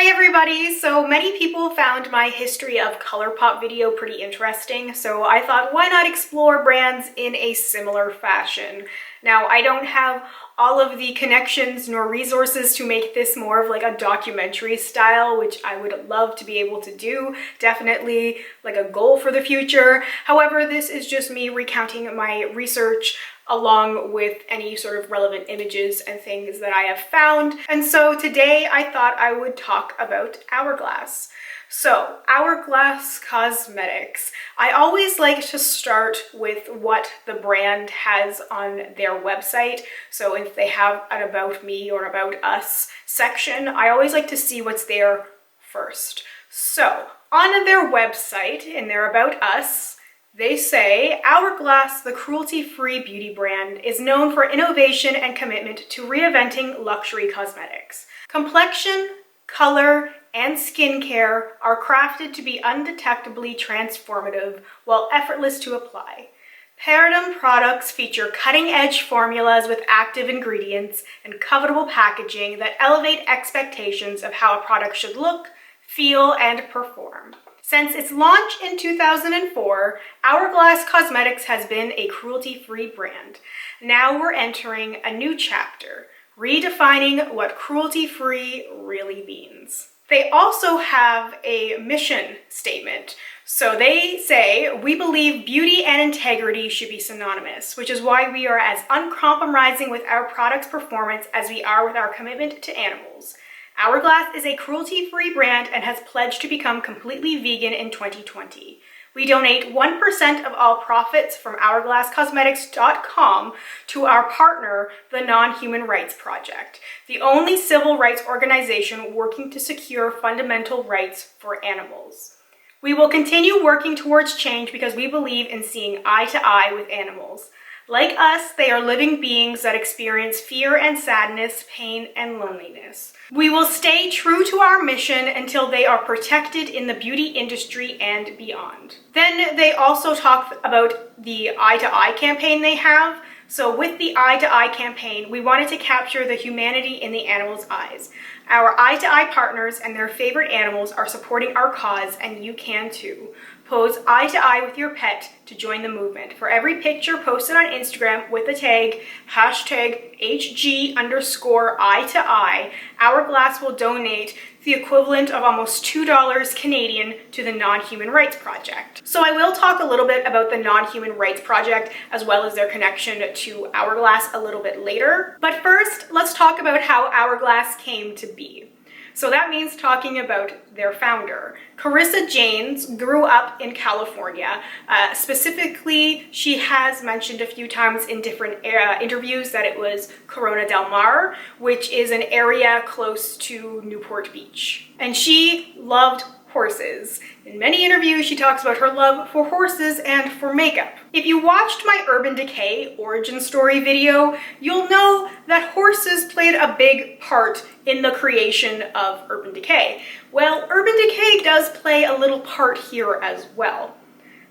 Hi everybody! So many people found my history of ColourPop video pretty interesting, so I thought why not explore brands in a similar fashion. Now, I don't have all of the connections nor resources to make this more of like a documentary style, which I would love to be able to do. Definitely like a goal for the future. However, this is just me recounting my research along with any sort of relevant images and things that I have found. And so today I thought I would talk about Hourglass. So, Hourglass Cosmetics. I always like to start with what the brand has on their website. So if they have an About Me or About Us section, I always like to see what's there first. So, on their website, in their About Us, they say, Hourglass, the cruelty-free beauty brand, is known for innovation and commitment to reinventing luxury cosmetics. Complexion, color, and skincare are crafted to be undetectably transformative while effortless to apply. Paradigm products feature cutting-edge formulas with active ingredients and covetable packaging that elevate expectations of how a product should look, feel, and perform. Since its launch in 2004, Hourglass Cosmetics has been a cruelty-free brand. Now we're entering a new chapter, redefining what cruelty-free really means. They also have a mission statement. So they say, we believe beauty and integrity should be synonymous, which is why we are as uncompromising with our product's performance as we are with our commitment to animals. Hourglass is a cruelty-free brand and has pledged to become completely vegan in 2020. We donate 1% of all profits from hourglasscosmetics.com to our partner, the Non-Human Rights Project, the only civil rights organization working to secure fundamental rights for animals. We will continue working towards change because we believe in seeing eye to eye with animals. Like us, they are living beings that experience fear and sadness, pain and loneliness. We will stay true to our mission until they are protected in the beauty industry and beyond. Then they also talk about the Eye to Eye campaign they have. So with the Eye to Eye campaign, we wanted to capture the humanity in the animals' eyes. Our Eye to Eye partners and their favorite animals are supporting our cause, and you can too. Pose eye to eye with your pet to join the movement. For every picture posted on Instagram with the tag #HG_eye to eye, Hourglass will donate the equivalent of almost $2 Canadian to the Non-Human Rights Project. So I will talk a little bit about the Non-Human Rights Project as well as their connection to Hourglass a little bit later. But first, let's talk about how Hourglass came to be. So that means talking about their founder. Carissa Janes grew up in California. Specifically, she has mentioned a few times in different interviews that it was Corona del Mar, which is an area close to Newport Beach. And she loved horses. In many interviews, she talks about her love for horses and for makeup. If you watched my Urban Decay origin story video, you'll know that horses played a big part in the creation of Urban Decay. Well, Urban Decay does play a little part here as well.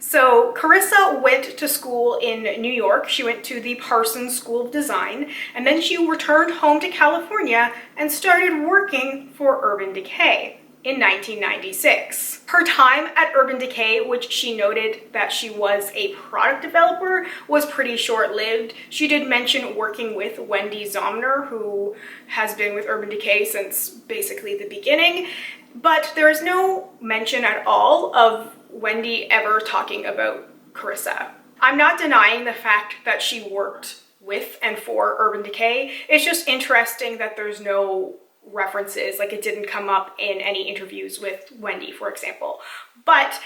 So Carissa went to school in New York. She went to the Parsons School of Design, and then she returned home to California and started working for Urban Decay in 1996. Her time at Urban Decay, which she noted that she was a product developer, was pretty short-lived. She did mention working with Wendy Zomner, who has been with Urban Decay since basically the beginning, but there is no mention at all of Wendy ever talking about Carissa. I'm not denying the fact that she worked with and for Urban Decay. It's just interesting that there's no references, like it didn't come up in any interviews with Wendy, for example. But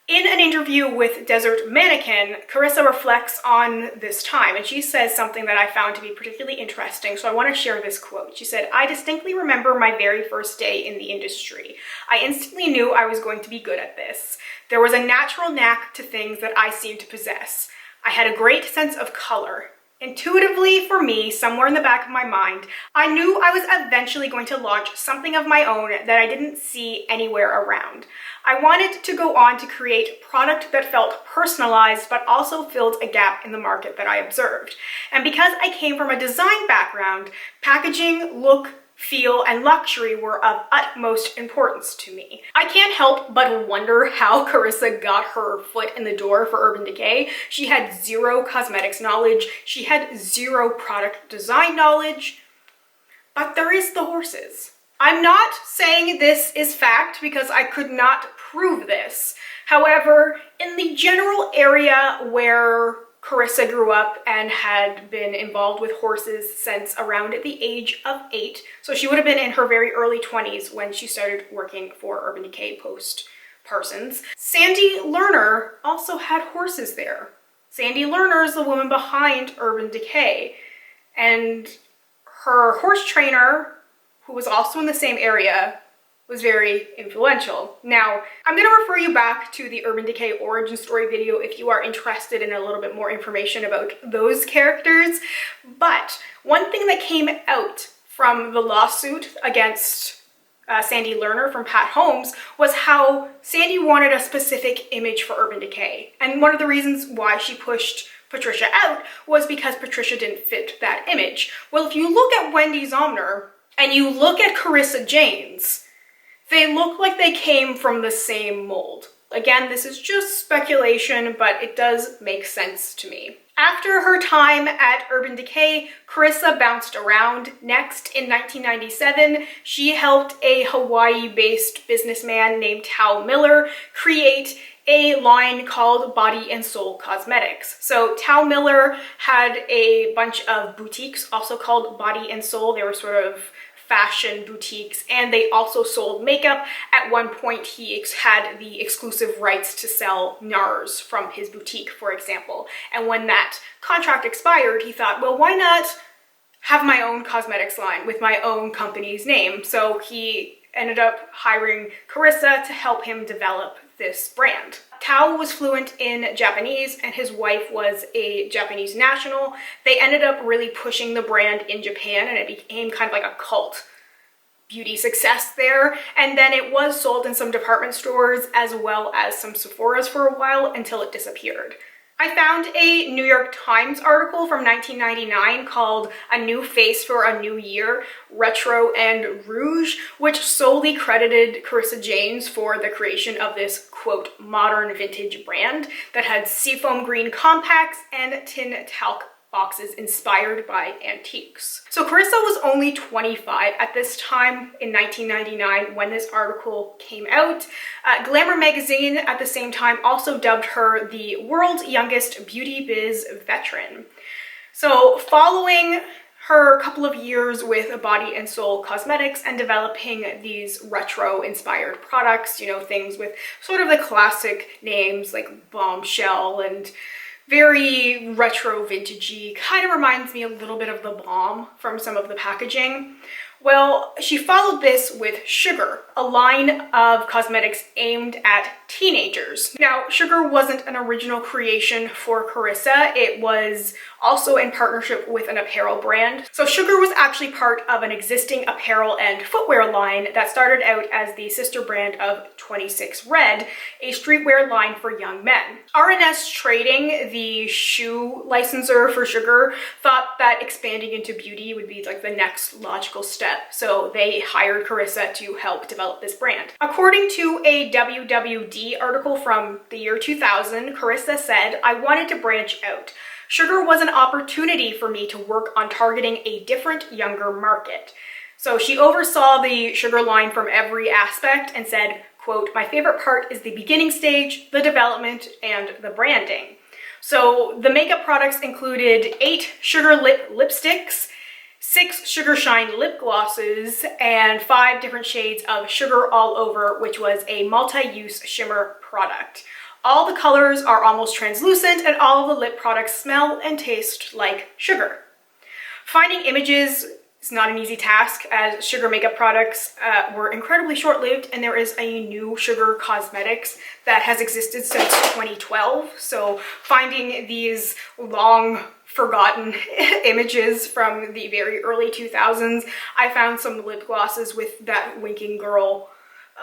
in an interview with Desert Mannequin, Carissa reflects on this time, and she says something that I found to be particularly interesting, so I want to share this quote. She said, "I distinctly remember my very first day in the industry. I instantly knew I was going to be good at this. There was a natural knack to things that I seemed to possess. I had a great sense of color. Intuitively, for me, somewhere in the back of my mind, I knew I was eventually going to launch something of my own that I didn't see anywhere around. I wanted to go on to create product that felt personalized but also filled a gap in the market that I observed. And because I came from a design background, packaging, look, feel, and luxury were of utmost importance to me. I can't help but wonder how Carissa got her foot in the door for Urban Decay. She had zero cosmetics knowledge, she had zero product design knowledge, but there is the horses. I'm not saying this is fact because I could not prove this. However, in the general area where Carissa grew up and had been involved with horses since around the age of 8. So she would have been in her very early 20s when she started working for Urban Decay post Parsons. Sandy Lerner also had horses there. Sandy Lerner is the woman behind Urban Decay, and her horse trainer, who was also in the same area, was very influential. Now, I'm going to refer you back to the Urban Decay origin story video if you are interested in a little bit more information about those characters. But one thing that came out from the lawsuit against Sandy Lerner from Pat Holmes was how Sandy wanted a specific image for Urban Decay. And one of the reasons why she pushed Patricia out was because Patricia didn't fit that image. Well, if you look at Wendy Zomner and you look at Carissa Janes, they look like they came from the same mold. Again, this is just speculation, but it does make sense to me. After her time at Urban Decay, Carissa bounced around. Next, in 1997, she helped a Hawaii-based businessman named Tal Miller create a line called Body and Soul Cosmetics. So Tal Miller had a bunch of boutiques also called Body and Soul. They were sort of fashion boutiques, and they also sold makeup. At one point, he had the exclusive rights to sell NARS from his boutique, for example. And when that contract expired, he thought, well, why not have my own cosmetics line with my own company's name? So he ended up hiring Carissa to help him develop this brand. Tao was fluent in Japanese and his wife was a Japanese national. They ended up really pushing the brand in Japan, and it became kind of like a cult beauty success there. And then it was sold in some department stores as well as some Sephora's for a while until it disappeared. I found a New York Times article from 1999 called A New Face for a New Year, Retro and Rouge, which solely credited Carissa Janes for the creation of this, quote, modern vintage brand that had seafoam green compacts and tin talc boxes inspired by antiques. So Carissa was only 25 at this time in 1999 when this article came out. Glamour magazine at the same time also dubbed her the world's youngest beauty biz veteran. So following her couple of years with Body and Soul Cosmetics and developing these retro inspired products, you know, things with sort of the classic names like Bombshell and very retro vintagey, kind of reminds me a little bit of the Balm from some of the packaging. Well, she followed this with Sugar, a line of cosmetics aimed at teenagers. Now, Sugar wasn't an original creation for Carissa. It was also in partnership with an apparel brand. So Sugar was actually part of an existing apparel and footwear line that started out as the sister brand of 26 Red, a streetwear line for young men. R&S Trading, the shoe licensor for Sugar, thought that expanding into beauty would be like the next logical step. So they hired Carissa to help develop this brand. According to a WWD article from the year 2000, Carissa said, "I wanted to branch out. Sugar was an opportunity for me to work on targeting a different, younger market." So she oversaw the Sugar line from every aspect and said, quote, "My favorite part is the beginning stage, the development, and the branding." So the makeup products included 8 Sugar Lip lipsticks, 6 Sugar Shine lip glosses, and 5 different shades of Sugar All Over, which was a multi-use shimmer product. All the colors are almost translucent and all of the lip products smell and taste like sugar. Finding images is not an easy task, as Sugar makeup products were incredibly short-lived, and there is a new Sugar cosmetics that has existed since 2012. So finding these long forgotten images from the very early 2000s, I found some lip glosses with that winking girl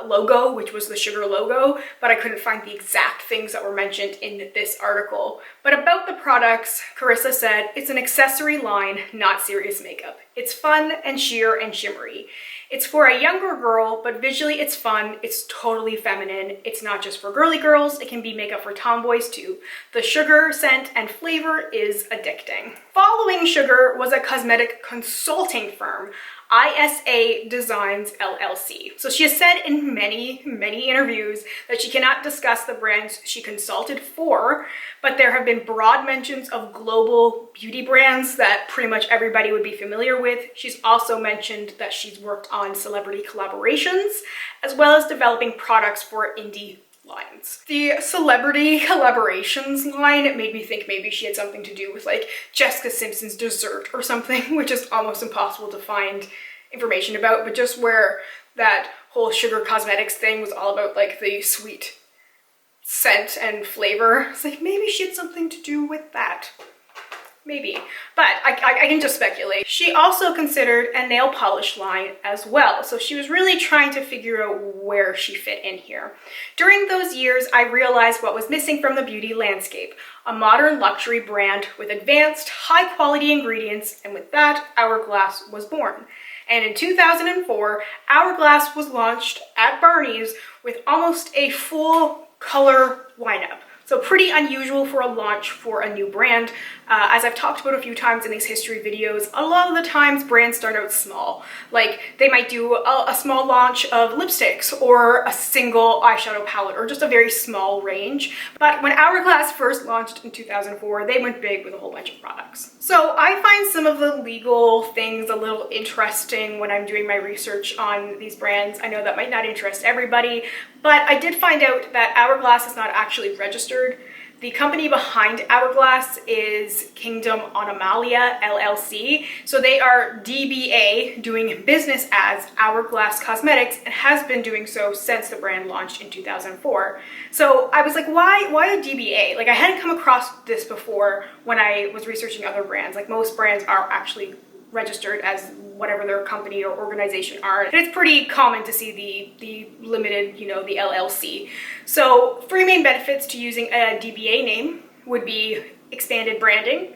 logo, which was the sugar logo, but I couldn't find the exact things that were mentioned in this article. But about the products, Carissa said, it's an accessory line, not serious makeup. It's fun and sheer and shimmery. It's for a younger girl, but visually it's fun, it's totally feminine. It's not just for girly girls, it can be makeup for tomboys too. The sugar, scent, and flavor is addicting. Following Sugar was a cosmetic consulting firm, ISA Designs LLC. So she has said in many interviews that she cannot discuss the brands she consulted for, but there have been broad mentions of global beauty brands that pretty much everybody would be familiar with. She's also mentioned that she's worked on celebrity collaborations, as well as developing products for indie lines. The celebrity collaborations line made me think maybe she had something to do with like Jessica Simpson's dessert or something, which is almost impossible to find information about, but just where that whole Sugar Cosmetics thing was all about like the sweet scent and flavor. It's like maybe she had something to do with that. Maybe, but I can just speculate. She also considered a nail polish line as well, so she was really trying to figure out where she fit in here. During those years, I realized what was missing from the beauty landscape, a modern luxury brand with advanced, high-quality ingredients, and with that, Hourglass was born. And in 2004, Hourglass was launched at Barney's with almost a full color lineup. So pretty unusual for a launch for a new brand. As I've talked about a few times in these history videos, a lot of the times brands start out small. Like they might do a small launch of lipsticks or a single eyeshadow palette or just a very small range. But when Hourglass first launched in 2004, they went big with a whole bunch of products. So I find some of the legal things a little interesting when I'm doing my research on these brands. I know that might not interest everybody, but I did find out that Hourglass is not actually registered. The company behind Hourglass is Kingdom Animalia LLC. So they are DBA, doing business as Hourglass Cosmetics, and has been doing so since the brand launched in 2004. So I was like, why a DBA? Like I hadn't come across this before when I was researching other brands. Like most brands are actually registered as whatever their company or organization are. And it's pretty common to see the limited, the LLC. So 3 main benefits to using a DBA name would be expanded branding,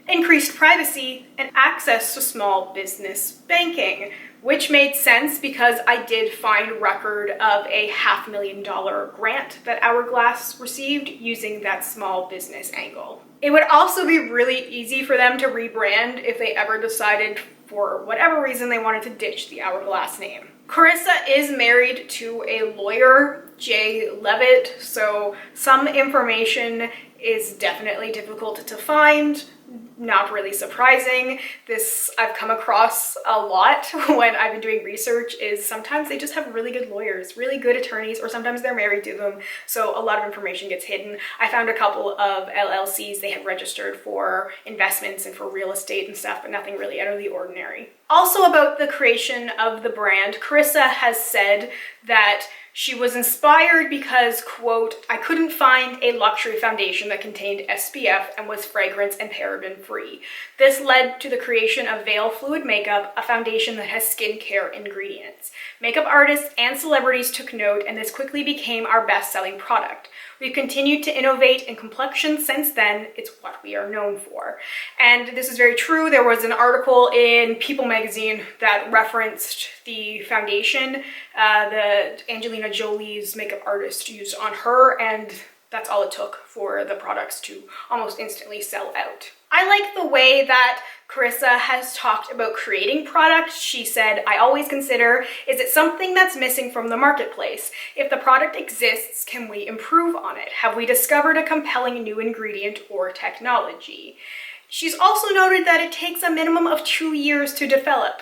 increased privacy, and access to small business banking, which made sense because I did find record of a $500,000 grant that Hourglass received using that small business angle. It would also be really easy for them to rebrand if they ever decided for whatever reason they wanted to ditch the Hourglass name. Carissa is married to a lawyer, Jay Levitt, so some information is definitely difficult to find. Not really surprising. This I've come across a lot when I've been doing research, is sometimes they just have really good lawyers, really good attorneys, or sometimes they're married to them, so a lot of information gets hidden. I found a couple of LLCs they had registered for investments and for real estate and stuff, but nothing really out of the ordinary. Also about the creation of the brand, Carissa has said that she was inspired because, quote, I couldn't find a luxury foundation that contained SPF and was fragrance and paraben free. This led to the creation of Veil Fluid Makeup, a foundation that has skincare ingredients. Makeup artists and celebrities took note, and this quickly became our best-selling product. We've continued to innovate in complexion since then. It's what we are known for. And this is very true. There was an article in People magazine that referenced the foundation that Angelina Jolie's makeup artist used on her, and that's all it took for the products to almost instantly sell out. I like the way that Carissa has talked about creating products. She said, I always consider, is it something that's missing from the marketplace? If the product exists, can we improve on it? Have we discovered a compelling new ingredient or technology? She's also noted that it takes a minimum of 2 years to develop,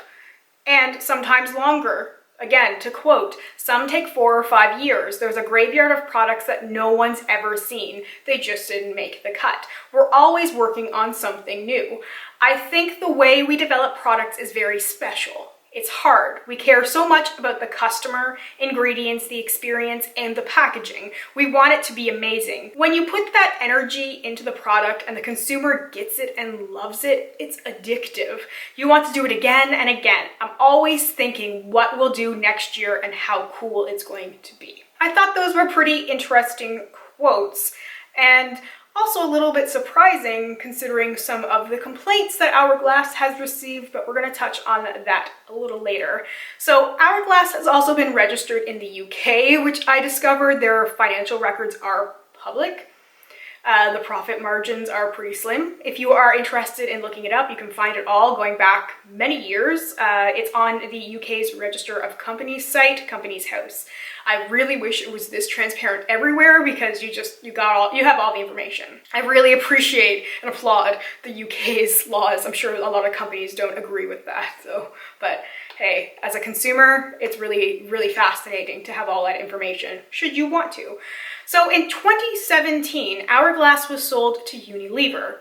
and sometimes longer. Again, to quote, some take 4 or 5 years. There's a graveyard of products that no one's ever seen. They just didn't make the cut. We're always working on something new. I think the way we develop products is very special. It's hard. We care so much about the customer, ingredients, the experience, and the packaging. We want it to be amazing. When you put that energy into the product and the consumer gets it and loves it, it's addictive. You want to do it again and again. I'm always thinking what we'll do next year and how cool it's going to be. I thought those were pretty interesting quotes, and also a little bit surprising considering some of the complaints that Hourglass has received, but we're going to touch on that a little later. So Hourglass has also been registered in the UK, which I discovered their financial records are public. The profit margins are pretty slim. If you are interested in looking it up, you can find it all going back many years. It's on the UK's Register of Companies site, Companies House. I really wish it was this transparent everywhere because you have all the information. I really appreciate and applaud the UK's laws. I'm sure a lot of companies don't agree with that, but hey, as a consumer, it's really, really fascinating to have all that information, should you want to. So in 2017, Hourglass was sold to Unilever.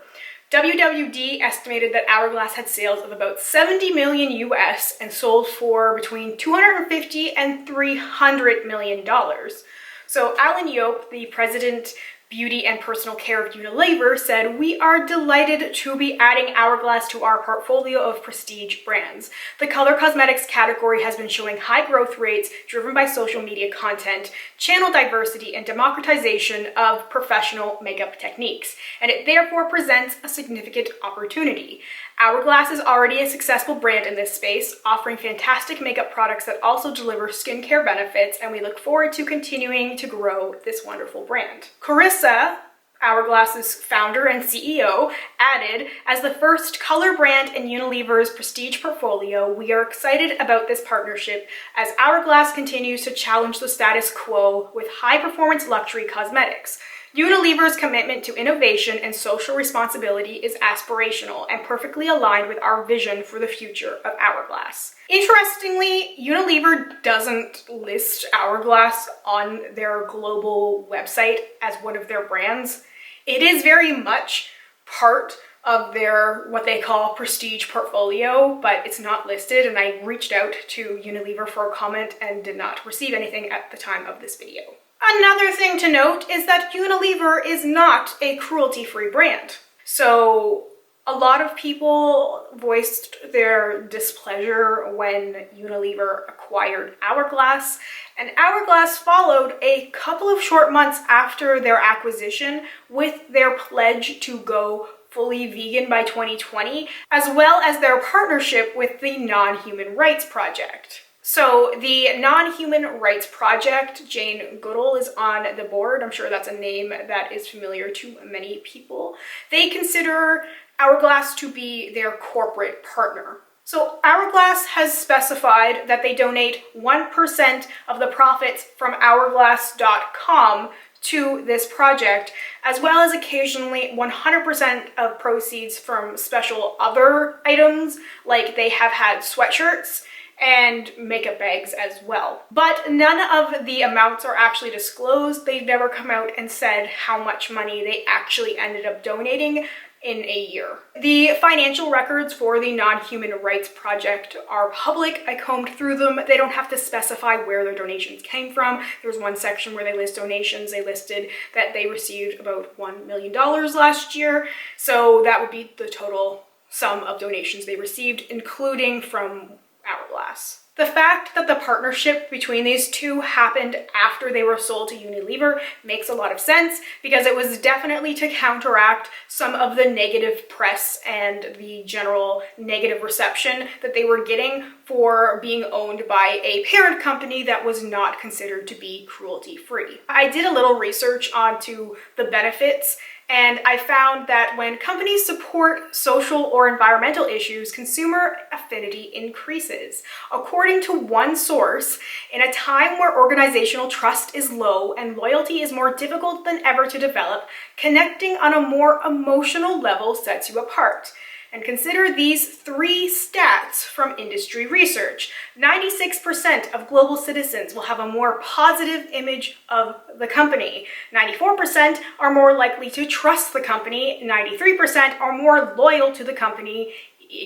WWD estimated that Hourglass had sales of about 70 million US and sold for between 250 and 300 million dollars. So Alan Yope, the president Beauty and Personal Care of Unilever, said, "We are delighted to be adding Hourglass to our portfolio of prestige brands. The color cosmetics category has been showing high growth rates driven by social media content, channel diversity, and democratization of professional makeup techniques, and it therefore presents a significant opportunity. Hourglass is already a successful brand in this space, offering fantastic makeup products that also deliver skincare benefits, and we look forward to continuing to grow this wonderful brand." Carissa, Hourglass's founder and CEO, added, "As the first color brand in Unilever's prestige portfolio, we are excited about this partnership as Hourglass continues to challenge the status quo with high-performance luxury cosmetics. Unilever's commitment to innovation and social responsibility is aspirational and perfectly aligned with our vision for the future of Hourglass." Interestingly, Unilever doesn't list Hourglass on their global website as one of their brands. It is very much part of their, what they call, prestige portfolio, but it's not listed, and I reached out to Unilever for a comment and did not receive anything at the time of this video. Another thing to note is that Unilever is not a cruelty-free brand. So a lot of people voiced their displeasure when Unilever acquired Hourglass, and Hourglass followed a couple of short months after their acquisition with their pledge to go fully vegan by 2020, as well as their partnership with the Non-Human Rights Project. So the Non-Human Rights Project, Jane Goodall is on the board. I'm sure that's a name that is familiar to many people. They consider Hourglass to be their corporate partner. So Hourglass has specified that they donate 1% of the profits from hourglass.com to this project, as well as occasionally 100% of proceeds from special other items, like they have had sweatshirts and makeup bags as well. But none of the amounts are actually disclosed. They've never come out and said how much money they actually ended up donating in a year. The financial records for the Non-Human Rights Project are public. I combed through them. They don't have to specify where their donations came from. There's one section where they list donations. They listed that they received about $1 million last year. So that would be the total sum of donations they received, including from Hourglass. The fact that the partnership between these two happened after they were sold to Unilever makes a lot of sense, because it was definitely to counteract some of the negative press and the general negative reception that they were getting for being owned by a parent company that was not considered to be cruelty-free. I did a little research onto the benefits, and I found that when companies support social or environmental issues, consumer affinity increases. According to one source, in a time where organizational trust is low and loyalty is more difficult than ever to develop, connecting on a more emotional level sets you apart. And consider these 3 stats from industry research. 96% of global citizens will have a more positive image of the company. 94% are more likely to trust the company. 93% are more loyal to the company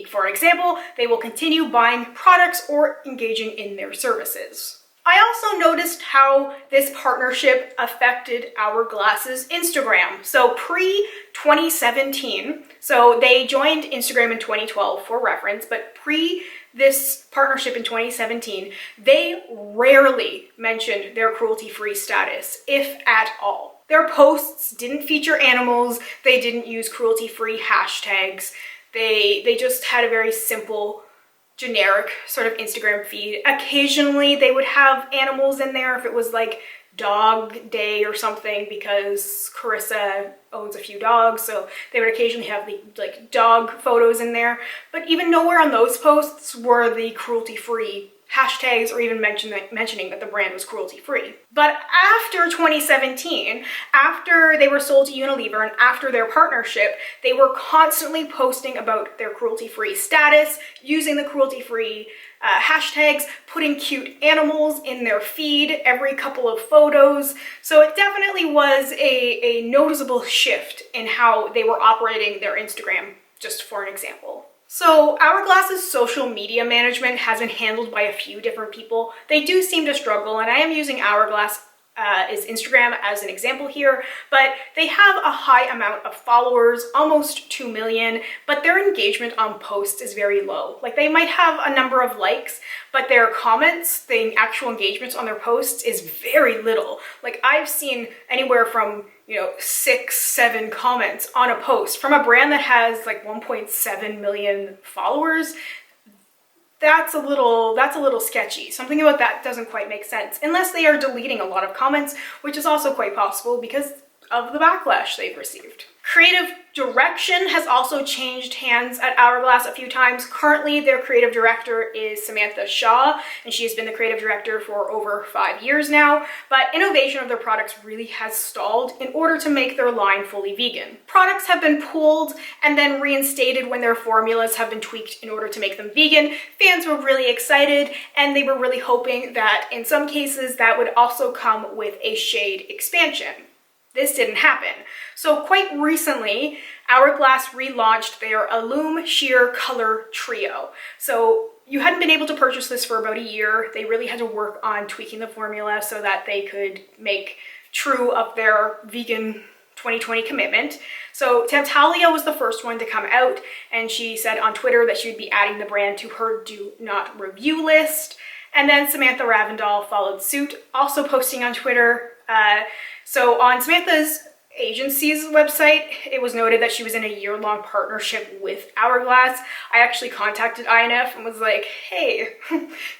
For example, they will continue buying products or engaging in their services. I also noticed how this partnership affected Hourglass's Instagram. So pre-2017, so they joined Instagram in 2012 for reference, but pre this partnership in 2017, they rarely mentioned their cruelty-free status, if at all. Their posts didn't feature animals, they didn't use cruelty-free hashtags, they just had a very simple, generic sort of Instagram feed. Occasionally they would have animals in there if it was like dog day or something, because Carissa owns a few dogs, so they would occasionally have the like dog photos in there, but even nowhere on those posts were the cruelty-free hashtags or even mentioning that the brand was cruelty-free. But after 2017, after they were sold to Unilever and after their partnership, they were constantly posting about their cruelty-free status, using the cruelty-free hashtags, putting cute animals in their feed every couple of photos. So it definitely was a noticeable shift in how they were operating their Instagram, just for an example. So Hourglass's social media management has been handled by a few different people. They do seem to struggle, and I am using Hourglass is Instagram as an example here, but they have a high amount of followers, almost 2 million, but their engagement on posts is very low. Like, they might have a number of likes, but their comments, the actual engagements on their posts is very little. Like, I've seen anywhere from 6, 7 comments on a post from a brand that has like 1.7 million followers. That's a little sketchy. Something about that doesn't quite make sense, unless they are deleting a lot of comments, which is also quite possible because of the backlash they've received. Creative direction has also changed hands at Hourglass a few times. Currently, their creative director is Samantha Shaw, and she has been the creative director for over 5 years now, but innovation of their products really has stalled in order to make their line fully vegan. Products have been pulled and then reinstated when their formulas have been tweaked in order to make them vegan. Fans were really excited, and they were really hoping that in some cases that would also come with a shade expansion. This didn't happen. So quite recently, Hourglass relaunched their Illume Sheer Color Trio. So you hadn't been able to purchase this for about a year. They really had to work on tweaking the formula so that they could make true of their vegan 2020 commitment. So Temptalia was the first one to come out, and she said on Twitter that she would be adding the brand to her do not review list. And then Samantha Ravindal followed suit, also posting on Twitter. So on Samantha's agency's website, it was noted that she was in a year-long partnership with Hourglass. I actually contacted INF and was like, hey,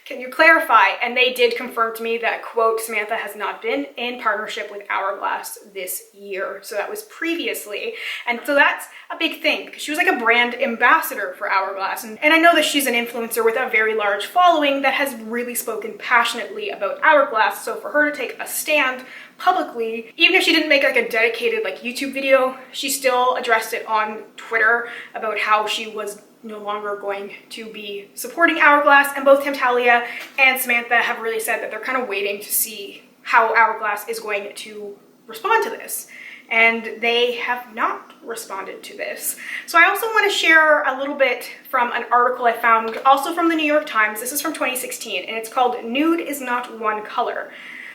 can you clarify? And they did confirm to me that, quote, Samantha has not been in partnership with Hourglass this year. So that was previously. And so that's a big thing, because she was like a brand ambassador for Hourglass. And I know that she's an influencer with a very large following that has really spoken passionately about Hourglass. So for her to take a stand publicly, even if she didn't make like a dedicated like YouTube video, she still addressed it on Twitter about how she was no longer going to be supporting Hourglass. And both Temptalia and Samantha have really said that they're kind of waiting to see how Hourglass is going to respond to this. And they have not responded to this. So I also want to share a little bit from an article I found also from the New York Times. This is from 2016, and it's called Nude is Not One Color.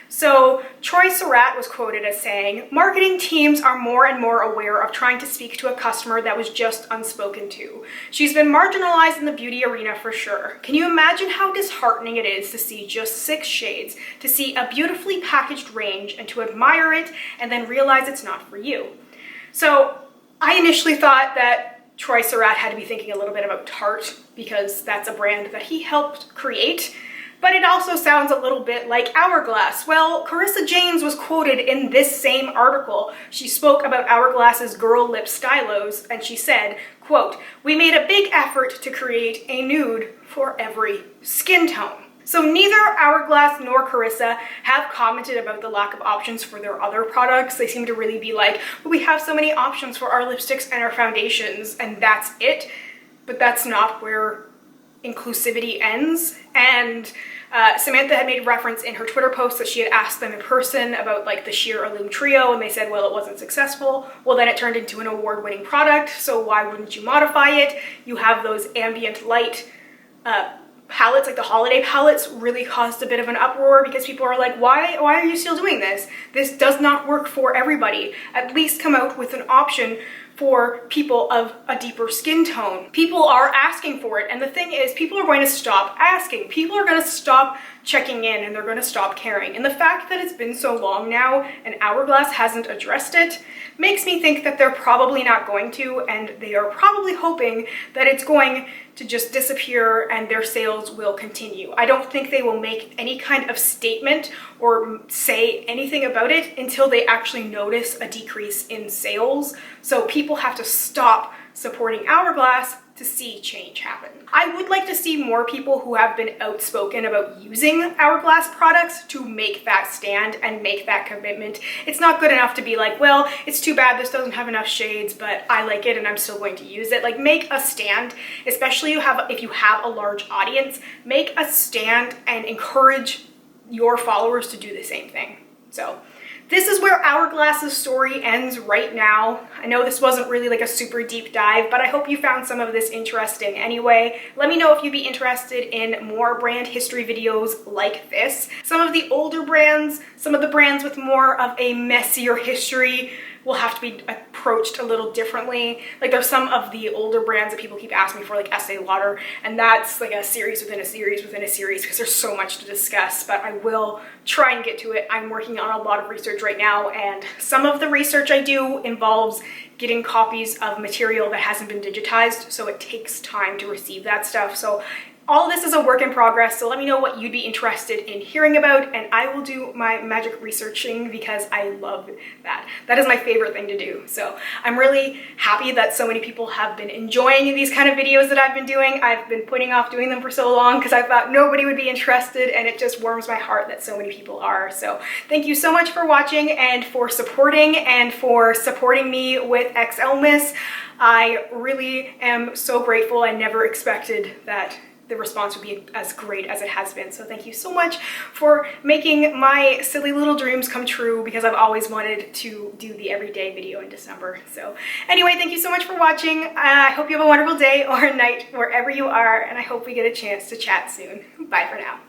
So Troy Surratt was quoted as saying, marketing teams are more and more aware of trying to speak to a customer that was just unspoken to. She's been marginalized in the beauty arena for sure. Can you imagine how disheartening it is to see just 6 shades, to see a beautifully packaged range and to admire it and then realize it's not for you? So I initially thought that Troy Surratt had to be thinking a little bit about Tarte, because that's a brand that he helped create. But it also sounds a little bit like Hourglass. Well, Carissa James was quoted in this same article. She spoke about Hourglass's Girl Lip Stylos, and she said, quote, we made a big effort to create a nude for every skin tone. So neither Hourglass nor Carissa have commented about the lack of options for their other products. They seem to really be like, we have so many options for our lipsticks and our foundations, and that's it. But that's not where inclusivity ends. And Samantha had made reference in her Twitter post that she had asked them in person about like the sheer Illume Trio, and they said, well, it wasn't successful. Well, then it turned into an award-winning product, so why wouldn't you modify it? You have those ambient light palettes, like the holiday palettes, really caused a bit of an uproar because people are like, why are you still doing this? This does not work for everybody. At least come out with an option for people of a deeper skin tone. People are asking for it, and the thing is, people are going to stop asking. People are going to stop checking in, and they're going to stop caring. And the fact that it's been so long now and Hourglass hasn't addressed it makes me think that they're probably not going to, and they are probably hoping that it's going to just disappear and their sales will continue. I don't think they will make any kind of statement or say anything about it until they actually notice a decrease in sales. So people have to stop supporting Hourglass to see change happen. I would like to see more people who have been outspoken about using Hourglass products to make that stand and make that commitment. It's not good enough to be like, well, it's too bad this doesn't have enough shades, but I like it and I'm still going to use it. Like, make a stand, especially if you have a large audience, make a stand and encourage your followers to do the same thing. So this is where Hourglass's story ends right now. I know this wasn't really like a super deep dive, but I hope you found some of this interesting anyway. Let me know if you'd be interested in more brand history videos like this. Some of the older brands, some of the brands with more of a messier history will have to be approached a little differently. Like, there's some of the older brands that people keep asking me for, like Estee Lauder, and that's like a series within a series within a series because there's so much to discuss, but I will try and get to it. I'm working on a lot of research right now, and some of the research I do involves getting copies of material that hasn't been digitized, so it takes time to receive that stuff. So all of this is a work in progress, so let me know what you'd be interested in hearing about, and I will do my magic researching because I love that. That is my favorite thing to do. So I'm really happy that so many people have been enjoying these kind of videos that I've been doing. I've been putting off doing them for so long because I thought nobody would be interested, and it just warms my heart that so many people are. So thank you so much for watching and for supporting me with XOXO. I really am so grateful. I never expected that the response would be as great as it has been. So thank you so much for making my silly little dreams come true, because I've always wanted to do the everyday video in December. So anyway, thank you so much for watching. I hope you have a wonderful day or night wherever you are, and I hope we get a chance to chat soon. Bye for now.